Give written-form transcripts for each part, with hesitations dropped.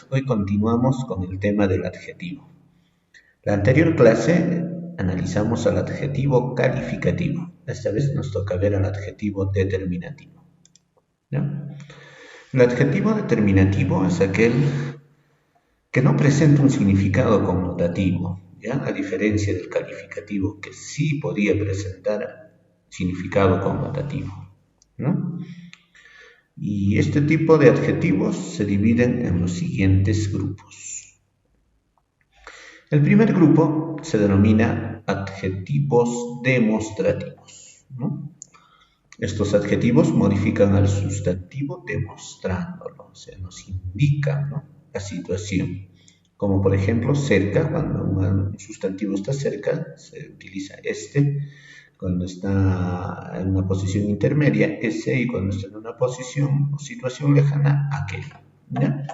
hoy continuamos con el tema del adjetivo. La anterior clase analizamos al adjetivo calificativo. Esta vez nos toca ver al adjetivo determinativo. ¿Ya? El adjetivo determinativo es aquel que no presenta un significado connotativo, ¿ya? A diferencia del calificativo, que sí podía presentar significado connotativo, ¿no? Y este tipo de adjetivos se dividen en los siguientes grupos. El primer grupo se denomina adjetivos demostrativos, ¿no? Estos adjetivos modifican al sustantivo demostrándolo, o sea, nos indican, ¿no?, la situación. Como por ejemplo, cerca, cuando un sustantivo está cerca, se utiliza este. Cuando está en una posición intermedia, ese, y cuando está en una posición o situación lejana, aquel. ¿Ya?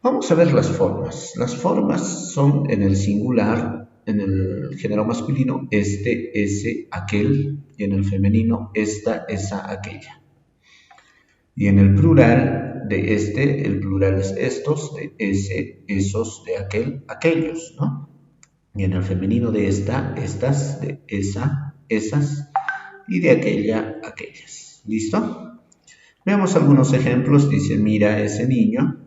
Vamos a ver las formas. Las formas son en el singular, en el género masculino, este, ese, aquel, y en el femenino, esta, esa, aquella. Y en el plural de este, el plural es estos, de ese, esos, de aquel, aquellos, ¿no? Y en el femenino de esta, estas, de esa, esas, y de aquella, aquellas. ¿Listo? Veamos algunos ejemplos. Dice, mira ese niño,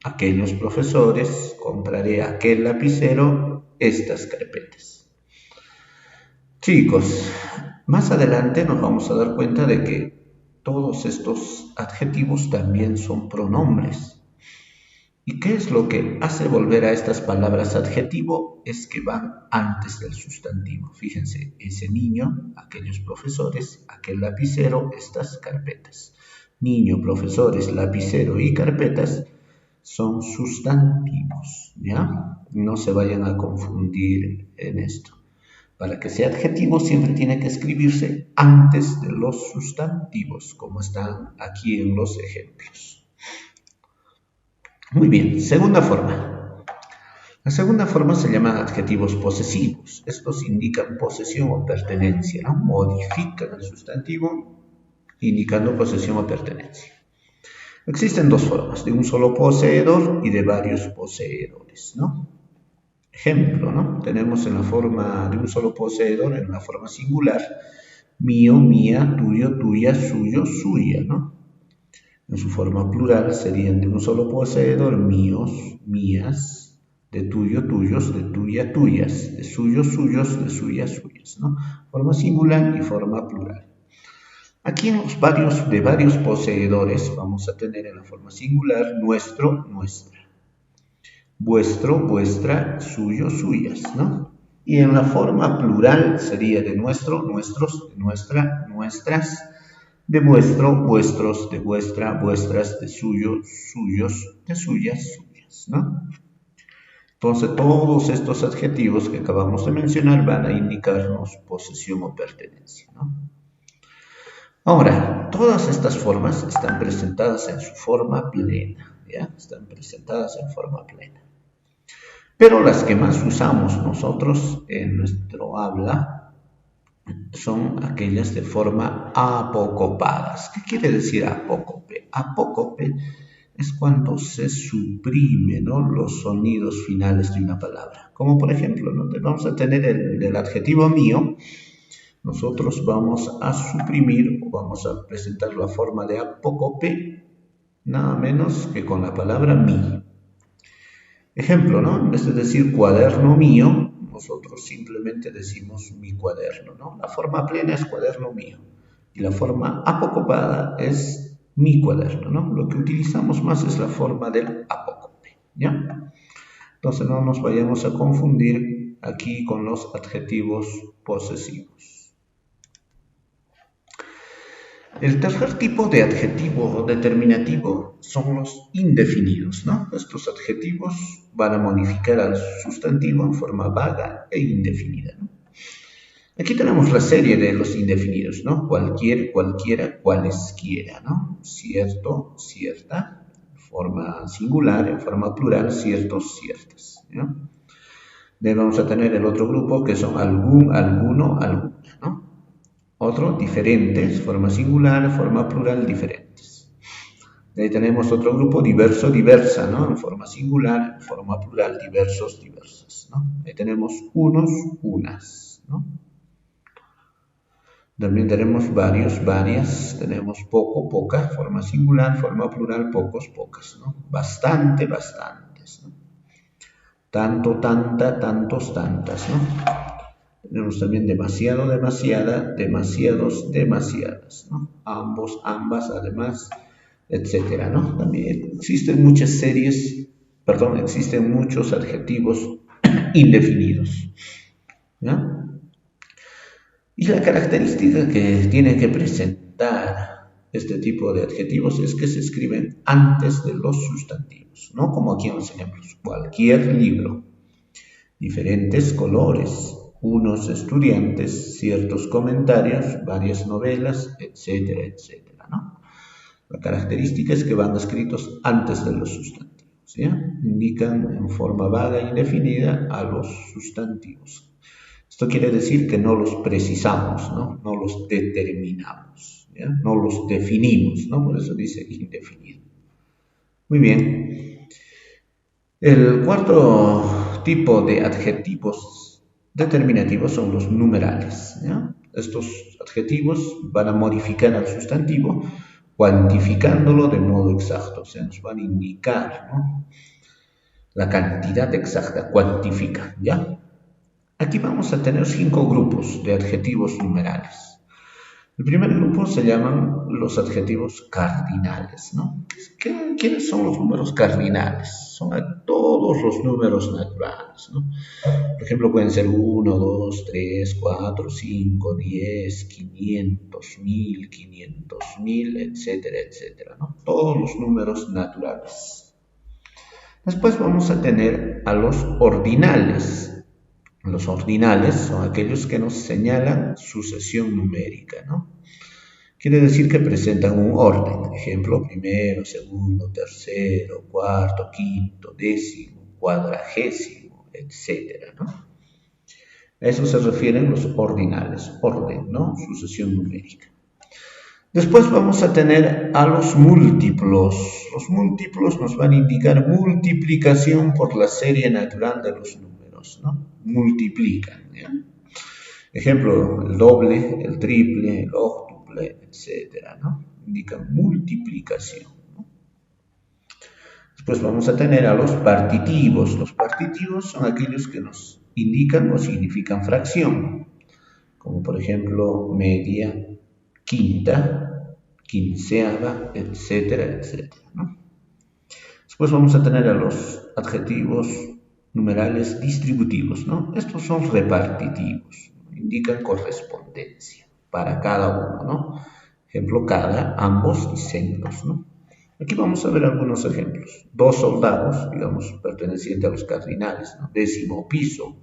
aquellos profesores, compraré aquel lapicero, estas carpetas. Chicos, más adelante nos vamos a dar cuenta de que todos estos adjetivos también son pronombres. ¿Y qué es lo que hace volver a estas palabras adjetivo? Es que van antes del sustantivo. Fíjense, ese niño, aquellos profesores, aquel lapicero, estas carpetas. Niño, profesores, lapicero y carpetas son sustantivos, ¿ya? No se vayan a confundir en esto. Para que sea adjetivo siempre tiene que escribirse antes de los sustantivos, como están aquí en los ejemplos. Muy bien, segunda forma. La segunda forma se llama adjetivos posesivos. Estos indican posesión o pertenencia, ¿no? Modifican el sustantivo indicando posesión o pertenencia. Existen dos formas, de un solo poseedor y de varios poseedores, ¿no? Ejemplo, ¿no? Tenemos en la forma de un solo poseedor, en la forma singular, mío, mía, tuyo, tuya, suyo, suya, ¿no? En su forma plural serían de un solo poseedor, míos, mías, de tuyo, tuyos, de tuya, tuyas, de suyos, suyos, de suyas, suyas, ¿no? Forma singular y forma plural. Aquí en los varios poseedores vamos a tener en la forma singular nuestro, nuestra, vuestro, vuestra, suyo, suyas, ¿no? Y en la forma plural sería de nuestro, nuestros, de nuestra, nuestras, de vuestro, vuestros, de vuestra, vuestras, de suyo, suyos, de suyas, suyas, ¿no? Entonces, todos estos adjetivos que acabamos de mencionar van a indicarnos posesión o pertenencia, ¿no? Ahora, todas estas formas están presentadas en su forma plena, ¿ya? Están presentadas en forma plena. Pero las que más usamos nosotros en nuestro habla son aquellas de forma apocopadas. ¿Qué quiere decir apócope? Apócope es cuando se suprime, ¿no?, los sonidos finales de una palabra. Como por ejemplo, ¿no?, vamos a tener el adjetivo mío. Nosotros vamos a suprimir o vamos a presentar la forma de apócope nada menos que con la palabra mi. Ejemplo, ¿no? En vez de decir cuaderno mío, nosotros simplemente decimos mi cuaderno, ¿no? La forma plena es cuaderno mío y la forma apocopada es mi cuaderno, ¿no? Lo que utilizamos más es la forma del apócope, ¿ya? Entonces no nos vayamos a confundir aquí con los adjetivos posesivos. El tercer tipo de adjetivo determinativo son los indefinidos, ¿no? Estos adjetivos van a modificar al sustantivo en forma vaga e indefinida, ¿no? Aquí tenemos la serie de los indefinidos, ¿no? Cualquier, cualquiera, cualesquiera, ¿no? Cierto, cierta, en forma singular, en forma plural, ciertos, ciertas, ¿no? Vamos a tener el otro grupo que son algún, alguno, alguna, ¿no? Otro, diferentes, forma singular, forma plural, diferentes. De ahí tenemos otro grupo, diverso, diversa, ¿no? En forma singular, en forma plural, diversos, diversas, ¿no? Ahí tenemos unos, unas, ¿no? También tenemos varios, varias, tenemos poco, poca, forma singular, forma plural, pocos, pocas, ¿no? Bastante, bastantes, ¿no? Tanto, tanta, tantos, tantas, ¿no? Tenemos también demasiado, demasiada, demasiados, demasiadas, ¿no? Ambos, ambas, además, etcétera, ¿no? También existen muchas series, perdón, existen muchos adjetivos indefinidos, ¿no? Y la característica que tiene que presentar este tipo de adjetivos es que se escriben antes de los sustantivos, no como aquí en los ejemplos. Cualquier libro, diferentes colores, unos estudiantes, ciertos comentarios, varias novelas, etcétera, etcétera, ¿no? La característica es que van escritos antes de los sustantivos, ¿ya? Indican en forma vaga e indefinida a los sustantivos. Esto quiere decir que no los precisamos, ¿no? No los determinamos, ¿ya? No los definimos, ¿no? Por eso dice indefinido. Muy bien. El cuarto tipo de adjetivos determinativos son los numerales, ¿ya? Estos adjetivos van a modificar al sustantivo cuantificándolo de modo exacto, o sea, nos van a indicar, ¿no? La cantidad exacta, cuantifica, ¿ya? Aquí vamos a tener 5 grupos de adjetivos numerales. El primer grupo se llaman los adjetivos cardinales, ¿no? ¿Quiénes son los números cardinales? Son todos los números naturales, ¿no? Por ejemplo, pueden ser 1, 2, 3, 4, 5, 10, 500, 1000, 500.000, etcétera, etcétera, ¿no? Todos los números naturales. Después vamos a tener a los ordinales. Los ordinales son aquellos que nos señalan sucesión numérica, ¿no? Quiere decir que presentan un orden. Ejemplo, primero, segundo, tercero, cuarto, quinto, décimo, cuadragésimo, etcétera, ¿no? A eso se refieren los ordinales, orden, ¿no? Sucesión numérica. Después vamos a tener a los múltiplos. Los múltiplos nos van a indicar multiplicación por la serie natural de los números, ¿no? Multiplican, ¿ya? Ejemplo, el doble, el triple, el óctuple, etcétera, ¿no? Indican multiplicación, ¿no? Después vamos a tener a los partitivos. Los partitivos son aquellos que nos indican o significan fracción, como por ejemplo media, quinta, quinceava, etcétera, etcétera, ¿no? Después vamos a tener a los adjetivos numerales distributivos, ¿no? Estos son repartitivos, indican correspondencia para cada uno, ¿no? Ejemplo, cada, ambos y centros, ¿no? Aquí vamos a ver algunos ejemplos. 2 soldados, digamos, pertenecientes a los cardinales, ¿no? Décimo piso,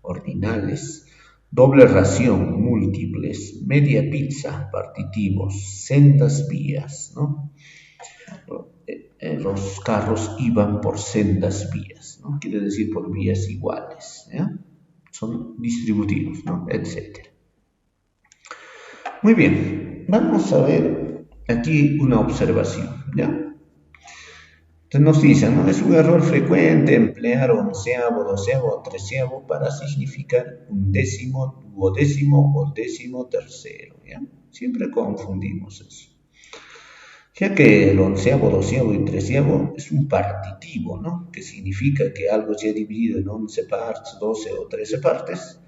ordinales. Doble ración, múltiples. Media pizza, partitivos. Sendas vías, ¿no? Los carros iban por sendas vías, ¿no? Quiere decir por vías iguales, ¿ya? Son distributivos, ¿no? Etcétera. Muy bien, vamos a ver aquí una observación, ¿ya? Entonces nos dicen, ¿no? Es un error frecuente emplear onceavo, doceavo o treceavo para significar un décimo, duodécimo o décimo tercero, ¿ya? Siempre confundimos eso. Ya que el onceavo, doceavo y treceavo es un partitivo, ¿no? Que significa que algo se ha dividido en 11 partes, 12 o 13 partes,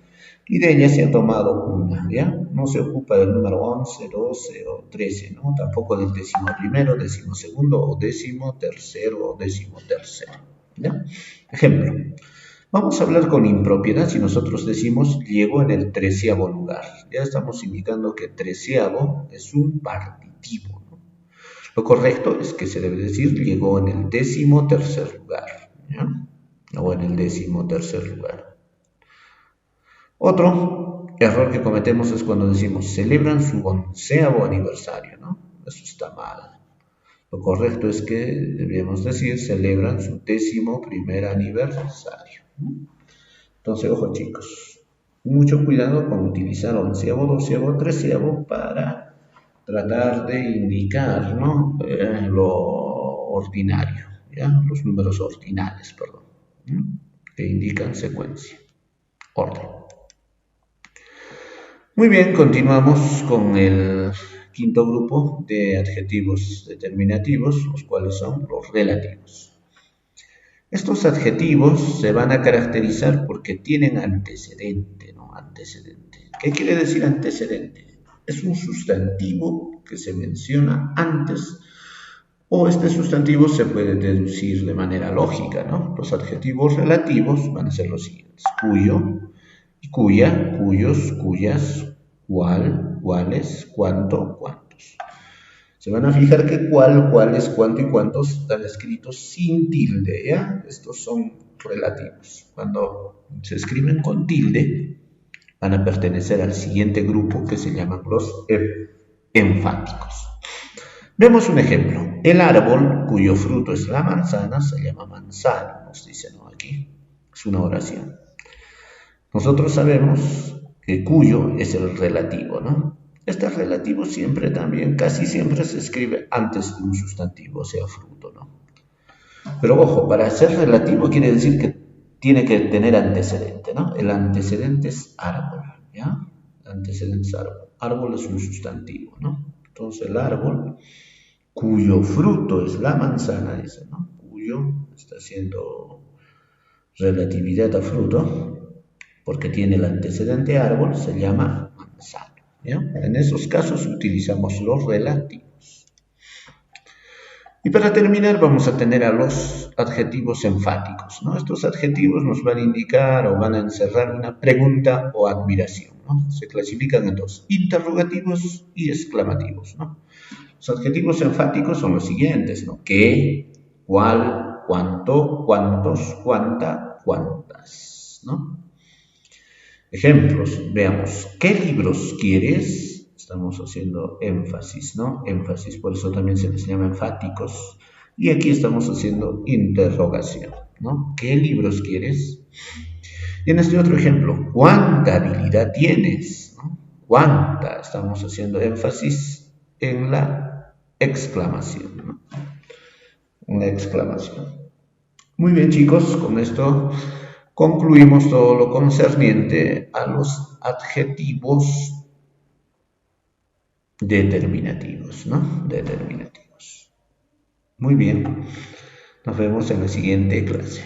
y de ellas se ha tomado una, ¿ya? No se ocupa del número 11, 12 o 13, ¿no? Tampoco del décimo primero, décimo segundo o décimo tercero o décimo tercero, ¿ya? Ejemplo, vamos a hablar con impropiedad si nosotros decimos llegó en el 13º lugar. Ya estamos indicando que 13º es un partitivo. Lo correcto es que se debe decir llegó en el 13º lugar, ¿ya? O en el 13º lugar. Otro error que cometemos es cuando decimos celebran su 11º aniversario, ¿no? Eso está mal. Lo correcto es que debemos decir celebran su 11º aniversario, ¿no? Entonces, ojo chicos, mucho cuidado con utilizar 11º, 12º, 13º para tratar de indicar, ¿no? ordinario, ¿ya? Los números ordinales, perdón, que indican secuencia, orden. Muy bien, continuamos con el quinto grupo de adjetivos determinativos, los cuales son los relativos. Estos adjetivos se van a caracterizar porque tienen antecedente, ¿no? Antecedente. ¿Qué quiere decir antecedente? Es un sustantivo que se menciona antes, o este sustantivo se puede deducir de manera lógica, ¿no? Los adjetivos relativos van a ser los siguientes: cuyo, cuya, cuyos, cuyas, cuál, cuáles, cuánto, cuántos. Se van a fijar que cuál, cuáles, cuánto y cuántos están escritos sin tilde, ¿ya? Estos son relativos. Cuando se escriben con tilde, van a pertenecer al siguiente grupo que se llaman los enfáticos. Vemos un ejemplo. El árbol cuyo fruto es la manzana se llama manzano, nos dice, ¿no? Aquí es una oración. Nosotros sabemos que cuyo es el relativo, ¿no? Este relativo siempre también, casi siempre se escribe antes de un sustantivo, o sea, fruto, ¿no? Pero ojo, para ser relativo quiere decir que tiene que tener antecedente, ¿no? El antecedente es árbol, ¿ya? El antecedente es árbol. Árbol es un sustantivo, ¿no? Entonces el árbol cuyo fruto es la manzana, dice, ¿no? Cuyo está haciendo relatividad a fruto, porque tiene el antecedente árbol, se llama manzana, ¿ya? En esos casos utilizamos los relativos. Y para terminar vamos a tener a los adjetivos enfáticos, ¿no? Estos adjetivos nos van a indicar o van a encerrar una pregunta o admiración, ¿no? Se clasifican en dos: interrogativos y exclamativos, ¿no? Los adjetivos enfáticos son los siguientes, ¿no? ¿Qué? ¿Cuál? ¿Cuánto? ¿Cuántos? ¿Cuánta? ¿Cuántas? ¿No? Ejemplos, veamos. ¿Qué libros quieres? Estamos haciendo énfasis, ¿no? Énfasis, por eso también se les llama enfáticos. Y aquí estamos haciendo interrogación, ¿no? ¿Qué libros quieres? Y en este otro ejemplo, ¿cuánta habilidad tienes? ¿No? ¿Cuánta? Estamos haciendo énfasis en la exclamación, ¿no? Una exclamación. Muy bien, chicos, con esto concluimos todo lo concerniente a los adjetivos determinativos, ¿no? Determinativos. Muy bien, nos vemos en la siguiente clase.